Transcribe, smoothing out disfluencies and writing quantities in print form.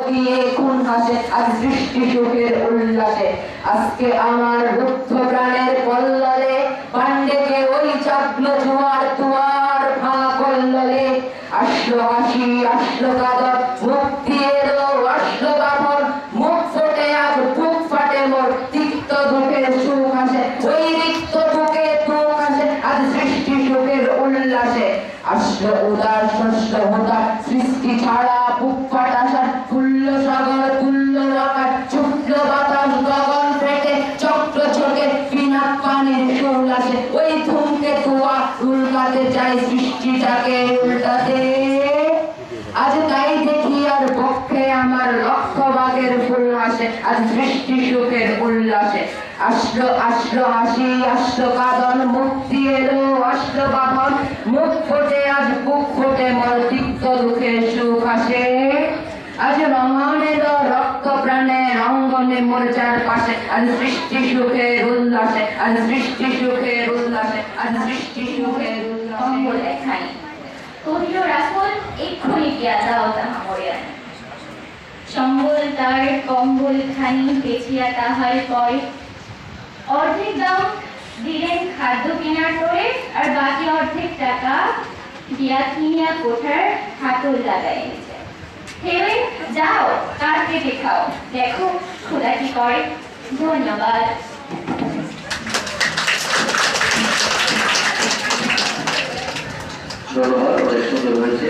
গিয়ে খুন হাসে আজ সৃষ্টি সুখের উল্লাসে। আজকে আমার রুদ্ধ প্রাণের কল্লোলে পাণ্ডেকে ওই চাপলো জোয়ার দুয়ার ভাঙা কল্লোলে। আসলো হাসি আসলো কাঁদন মুক্তি এলো আসলো বাঁধন, মুখ ফোটে আজ বুক ফাটে মোর তিক্ত দুঃখের সুখ আসে ওই রিক্ত বুকে তুক আসে আজ সৃষ্টি সুখের উল্লাসে। আসলো উদার শস্য হতার সৃষ্টি ছাড়া বুক ফাটাসার তুল্য সাগর তুল্য আকার ছুটল বাতাস গগন ফেটে চক্র ছোটে পিনাক পানির সুর আসে ওই ধুমকে তুয়া উল্কাতে চাই সৃষ্টিটাকে উল্টাতে। আজ তাই দেখি আর পক্ষে আমার লক্ষ বাগের ফুল আসে আজ সৃষ্টি সুখের উল্লাসে। আসলো আসলো হাসি আসলো কাঁদন মুক্তি এলো আসলো বাঁধন, মুখ ফোটে আজ বুক ফোটে মোর তিক্ত দুঃখের সুখ আসে। আজ রঙন এলো রক্ত প্রাণে রঙ্গনে মোর্চার পাশে আজ সৃষ্টি সুখের উল্লাসে আজ সৃষ্টি সুখের উল্লাসে আজ সৃষ্টি সুখের উল্লাসে। কহিল রাসূল এক্ষুনি গিয়া দাও তাহা মরিয়া। সম্বল তার কম্বল খানি পেছিয়া তাহার কয়, অর্ধেক দাম দিলেন খাদ্য কেনার করে আর বাকি অর্ধেক টাকা দিয়া কিনিয়া কোঠার হাতল লাগাই এনেছে। হেলে যাও তার পেটে খাও, দেখো খোদা কি করে। ধন্যবাদ। সুন্দর হয়েছে।